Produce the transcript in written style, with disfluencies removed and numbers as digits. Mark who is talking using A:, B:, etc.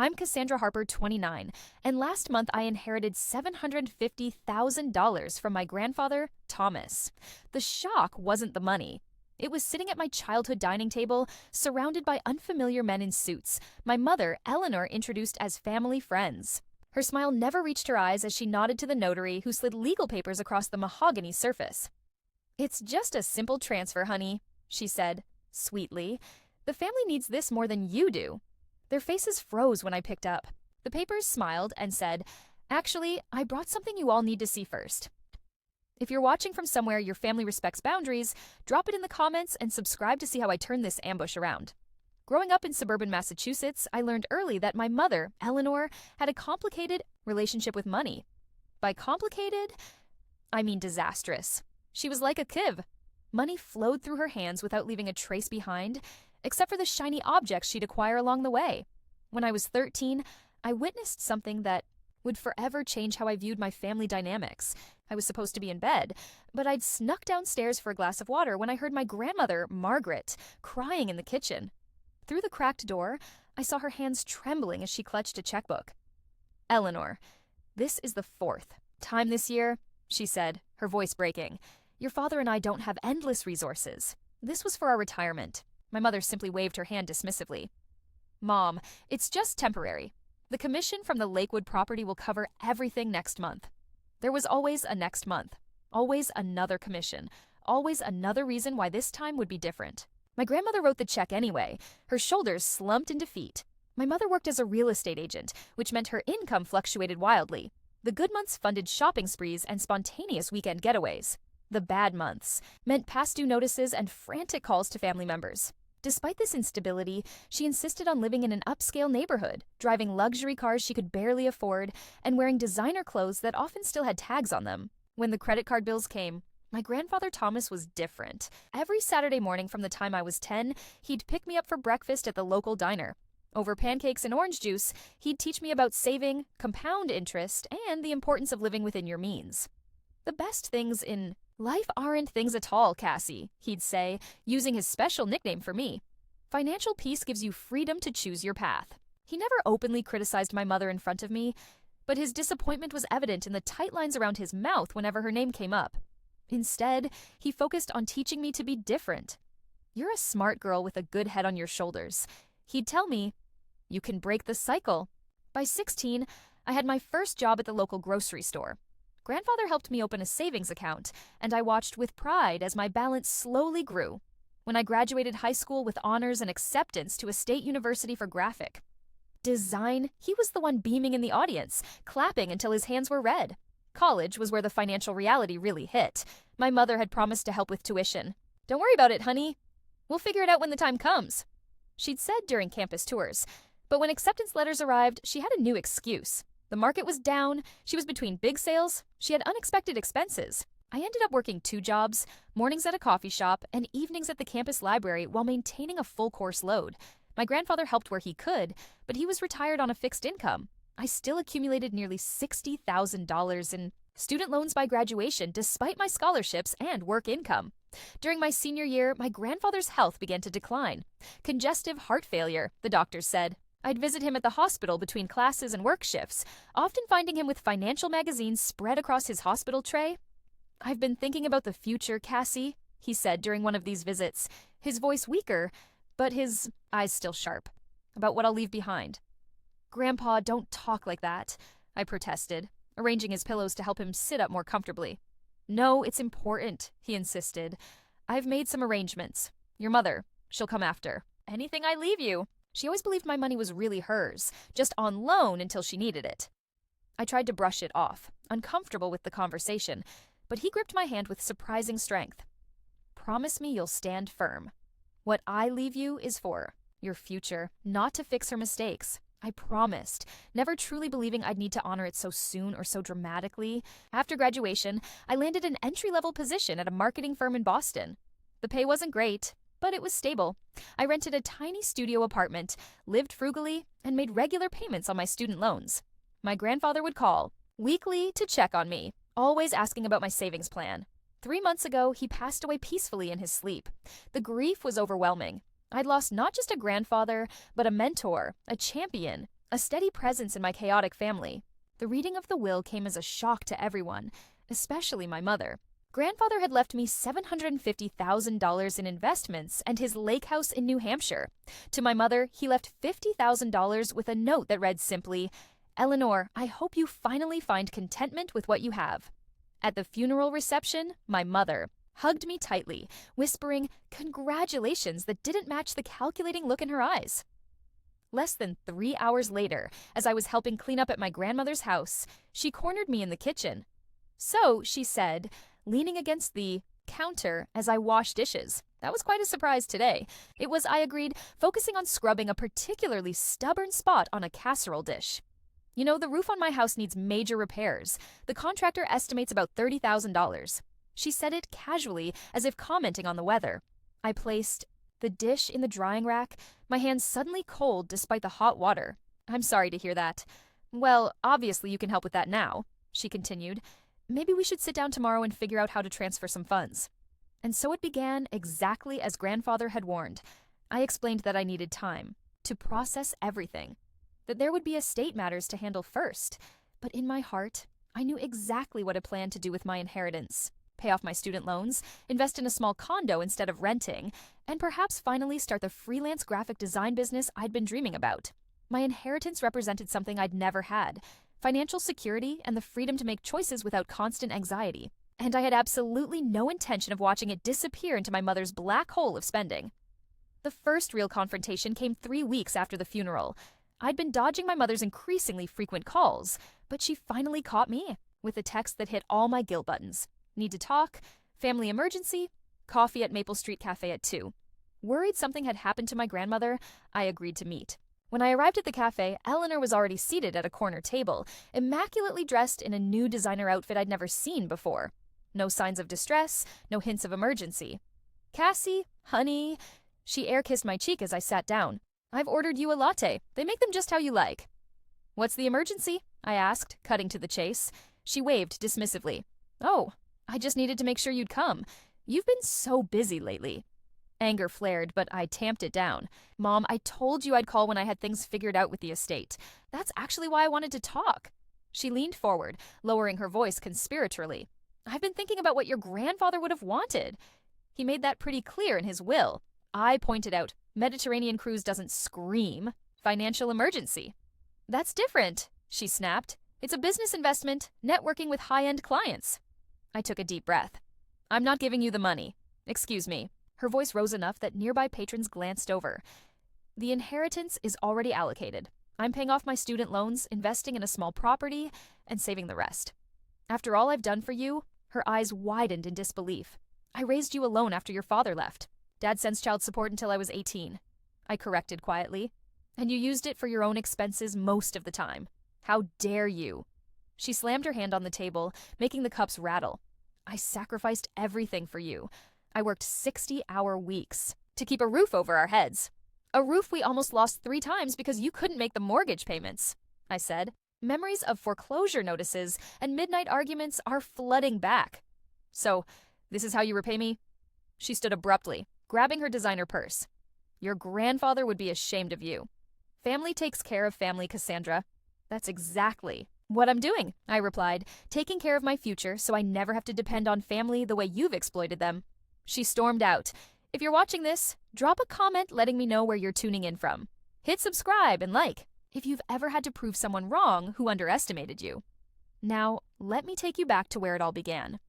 A: I'm Cassandra Harper, 29, and last month I inherited $750,000 from my grandfather, Thomas. The shock wasn't the money. It was sitting at my childhood dining table, surrounded by unfamiliar men in suits, my mother, Eleanor, introduced as family friends. Her smile never reached her eyes as she nodded to the notary who slid legal papers across the mahogany surface. "It's just a simple transfer, honey," she said, sweetly. "The family needs this more than you do." Their faces froze when I picked up. The papers smiled and said, "Actually, I brought something you all need to see first." If you're watching from somewhere your family respects boundaries, drop it in the comments and subscribe to see how I turn this ambush around. Growing up in suburban Massachusetts, I learned early that my mother, Eleanor, had a complicated relationship with money. By complicated, I mean disastrous. She was like a Kiv. Money flowed through her hands without leaving a trace behind, except for the shiny objects she'd acquire along the way. When I was 13, I witnessed something that would forever change how I viewed my family dynamics. I was supposed to be in bed, but I'd snuck downstairs for a glass of water when I heard my grandmother, Margaret, crying in the kitchen. Through the cracked door, I saw her hands trembling as she clutched a checkbook. "Eleanor, this is the 4th time this year," she said, her voice breaking. "Your father and I don't have endless resources. This was for our retirement." My mother simply waved her hand dismissively. "Mom, it's just temporary. The commission from the Lakewood property will cover everything next month." There was always a next month, always another commission, always another reason why this time would be different. My grandmother wrote the check anyway, her shoulders slumped in defeat. My mother worked as a real estate agent, which meant her income fluctuated wildly. The good months funded shopping sprees and spontaneous weekend getaways. The bad months meant past due notices and frantic calls to family members. Despite this instability, she insisted on living in an upscale neighborhood, driving luxury cars she could barely afford, and wearing designer clothes that often still had tags on them. When the credit card bills came, my grandfather Thomas was different. Every Saturday morning from the time I was 10, he'd pick me up for breakfast at the local diner. Over pancakes and orange juice, he'd teach me about saving, compound interest, and the importance of living within your means. "The best things in life aren't things at all, Cassie," he'd say, using his special nickname for me. "Financial peace gives you freedom to choose your path." He never openly criticized my mother in front of me, but his disappointment was evident in the tight lines around his mouth whenever her name came up. Instead, he focused on teaching me to be different. "You're a smart girl with a good head on your shoulders." He'd tell me, "You can break the cycle." By 16, I had my first job at the local grocery store. Grandfather helped me open a savings account, and I watched with pride as my balance slowly grew. When I graduated high school with honors and acceptance to a state university for graphic design, he was the one beaming in the audience, clapping until his hands were red. College was where the financial reality really hit. My mother had promised to help with tuition. "Don't worry about it, honey. We'll figure it out when the time comes," she'd said during campus tours. But when acceptance letters arrived, she had a new excuse. The market was down, she was between big sales, she had unexpected expenses. I ended up working 2 jobs, mornings at a coffee shop and evenings at the campus library while maintaining a full course load. My grandfather helped where he could, but he was retired on a fixed income. I still accumulated nearly $60,000 in student loans by graduation despite my scholarships and work income. During my senior year, my grandfather's health began to decline. Congestive heart failure, the doctors said. I'd visit him at the hospital between classes and work shifts, often finding him with financial magazines spread across his hospital tray. "I've been thinking about the future, Cassie," he said during one of these visits, his voice weaker, but his eyes still sharp, "about what I'll leave behind." "Grandpa, don't talk like that," I protested, arranging his pillows to help him sit up more comfortably. "No, it's important," he insisted. "I've made some arrangements. Your mother, she'll come after anything I leave you. She always believed my money was really hers, just on loan until she needed it." I tried to brush it off, uncomfortable with the conversation, but he gripped my hand with surprising strength. "Promise me you'll stand firm. What I leave you is for your future, not to fix her mistakes." I promised, never truly believing I'd need to honor it so soon or so dramatically. After graduation, I landed an entry-level position at a marketing firm in Boston. The pay wasn't great, but it was stable. I rented a tiny studio apartment, lived frugally, and made regular payments on my student loans. My grandfather would call weekly to check on me, always asking about my savings plan. 3 months ago, he passed away peacefully in his sleep. The grief was overwhelming. I'd lost not just a grandfather, but a mentor, a champion, a steady presence in my chaotic family. The reading of the will came as a shock to everyone, especially my mother. Grandfather had left me $750,000 in investments and his lake house in New Hampshire. To my mother, he left $50,000 with a note that read simply, "Eleanor, I hope you finally find contentment with what you have." At the funeral reception, my mother hugged me tightly, whispering congratulations that didn't match the calculating look in her eyes. Less than 3 hours later, as I was helping clean up at my grandmother's house, she cornered me in the kitchen. "So," she said, leaning against the counter as I washed dishes. That was quite a surprise today. It was, I agreed, focusing on scrubbing a particularly stubborn spot on a casserole dish. "You know, the roof on my house needs major repairs. The contractor estimates about $30,000. She said it casually, as if commenting on the weather. I placed the dish in the drying rack, my hands suddenly cold despite the hot water. "I'm sorry to hear that." "Well, obviously you can help with that now," she continued. "Maybe we should sit down tomorrow and figure out how to transfer some funds." And so it began exactly as grandfather had warned. I explained that I needed time to process everything, that there would be estate matters to handle first. But in my heart, I knew exactly what I planned to do with my inheritance. Pay off my student loans, invest in a small condo instead of renting, and perhaps finally start the freelance graphic design business I'd been dreaming about. My inheritance represented something I'd never had: financial security and the freedom to make choices without constant anxiety. And I had absolutely no intention of watching it disappear into my mother's black hole of spending. The first real confrontation came 3 weeks after the funeral. I'd been dodging my mother's increasingly frequent calls, but she finally caught me with a text that hit all my guilt buttons. Need to talk, family emergency, coffee at Maple Street Cafe at 2. Worried something had happened to my grandmother, I agreed to meet. When I arrived at the cafe, Eleanor was already seated at a corner table, immaculately dressed in a new designer outfit I'd never seen before. No signs of distress, no hints of emergency. "Cassie, honey," she air-kissed my cheek as I sat down. "I've ordered you a latte. They make them just how you like." "What's the emergency?" I asked, cutting to the chase. She waved dismissively. "Oh, I just needed to make sure you'd come. You've been so busy lately." Anger flared, but I tamped it down. "Mom, I told you I'd call when I had things figured out with the estate. That's actually why I wanted to talk." She leaned forward, lowering her voice conspiratorially. "I've been thinking about what your grandfather would have wanted. He made that pretty clear in his will." I pointed out, "Mediterranean cruise doesn't scream financial emergency." "That's different," she snapped. "It's a business investment, networking with high-end clients." I took a deep breath. "I'm not giving you the money. Excuse me." Her voice rose enough that nearby patrons glanced over. "The inheritance is already allocated. I'm paying off my student loans, investing in a small property, and saving the rest. After all I've done for you," her eyes widened in disbelief. "I raised you alone after your father left. Dad sends child support until I was 18. I corrected quietly. "And you used it for your own expenses most of the time. How dare you?" She slammed her hand on the table, making the cups rattle. "I sacrificed everything for you. I worked 60-hour weeks to keep a roof over our heads. A roof we almost lost 3 times because you couldn't make the mortgage payments," I said. Memories of foreclosure notices and midnight arguments are flooding back. "So, this is how you repay me?" She stood abruptly, grabbing her designer purse. "Your grandfather would be ashamed of you." "Family takes care of family, Cassandra." "That's exactly what I'm doing," I replied, "taking care of my future so I never have to depend on family the way you've exploited them." She stormed out. "If you're watching this, drop a comment letting me know where you're tuning in from. Hit subscribe and like if you've ever had to prove someone wrong who underestimated you." Now, let me take you back to where it all began.